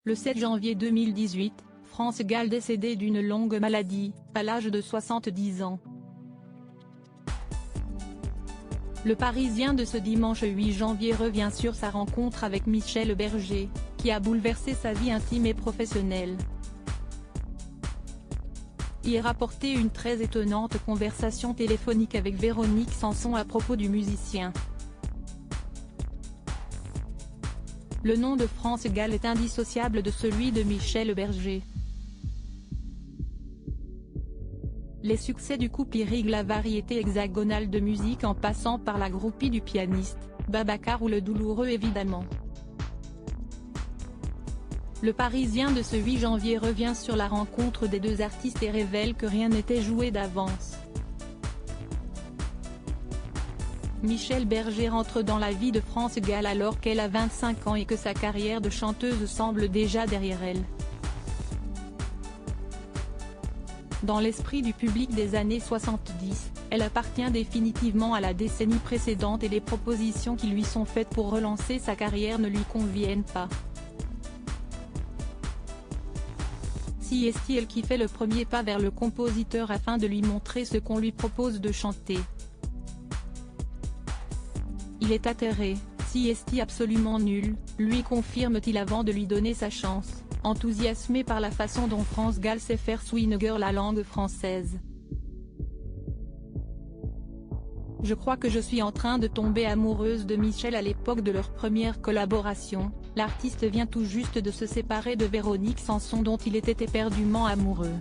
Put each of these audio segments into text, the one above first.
Le 7 janvier 2018, France Gall décédée d'une longue maladie, à l'âge de 70 ans. Le Parisien de ce dimanche 8 janvier revient sur sa rencontre avec Michel Berger, qui a bouleversé sa vie intime et professionnelle. Il rapportait une très étonnante conversation téléphonique avec Véronique Sanson à propos du musicien. Le nom de France Gall est indissociable de celui de Michel Berger. Les succès du couple irriguent la variété hexagonale de musique en passant par la groupie du pianiste, Babacar ou le douloureux évidemment. Le Parisien de ce 8 janvier revient sur la rencontre des deux artistes et révèle que rien n'était joué d'avance. Michel Berger rentre dans la vie de France Gall alors qu'elle a 25 ans et que sa carrière de chanteuse semble déjà derrière elle. Dans l'esprit du public des années 70, elle appartient définitivement à la décennie précédente et les propositions qui lui sont faites pour relancer sa carrière ne lui conviennent pas. Si est-il elle qui fait le premier pas vers le compositeur afin de lui montrer ce qu'on lui propose de chanter. Il est atterré, si est-il absolument nul, lui confirme-t-il avant de lui donner sa chance, enthousiasmé par la façon dont France Gall sait faire swinguer la langue française. Je crois que je suis en train de tomber amoureuse de Michel à l'époque de leur première collaboration, l'artiste vient tout juste de se séparer de Véronique Sanson dont il était éperdument amoureux.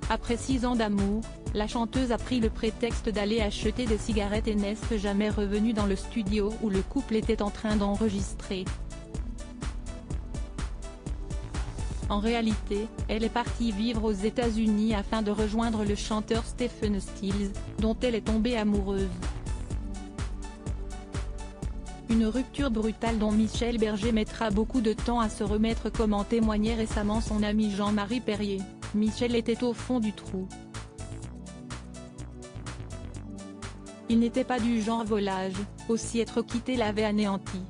Après 6 ans d'amour, la chanteuse a pris le prétexte d'aller acheter des cigarettes et n'est jamais revenue dans le studio où le couple était en train d'enregistrer. En réalité, elle est partie vivre aux États-Unis afin de rejoindre le chanteur Stephen Stills, dont elle est tombée amoureuse. Une rupture brutale dont Michel Berger mettra beaucoup de temps à se remettre comme en témoignait récemment son ami Jean-Marie Perrier. Michel était au fond du trou. Il n'était pas du genre volage, aussi être quitté l'avait anéanti.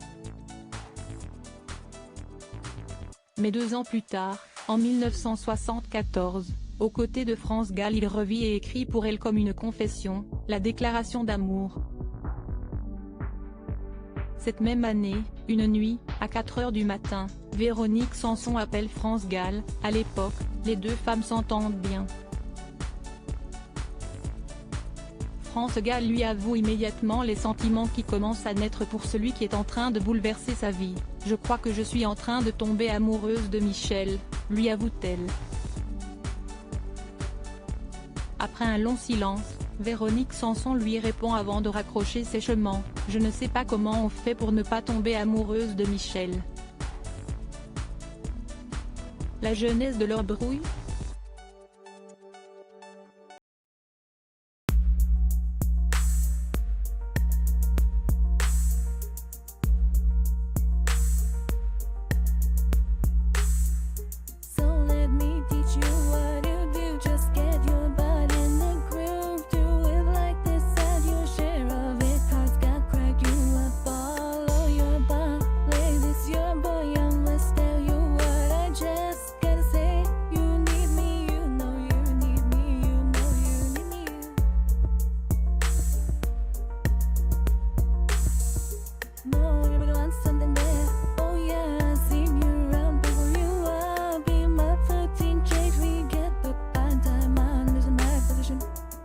Mais 2 ans plus tard, en 1974, aux côtés de France Gall il revit et écrit pour elle comme une confession, la déclaration d'amour. Cette même année, une nuit, à 4 h du matin, Véronique Sanson appelle France Gall. À l'époque, les deux femmes s'entendent bien. France Gall lui avoue immédiatement les sentiments qui commencent à naître pour celui qui est en train de bouleverser sa vie. « Je crois que je suis en train de tomber amoureuse de Michel », lui avoue-t-elle. Après un long silence, Véronique Sanson lui répond avant de raccrocher sèchement « Je ne sais pas comment on fait pour ne pas tomber amoureuse de Michel ». La genèse de leur brouille ?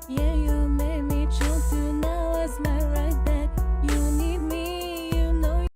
Yeah, you made me choose to now as my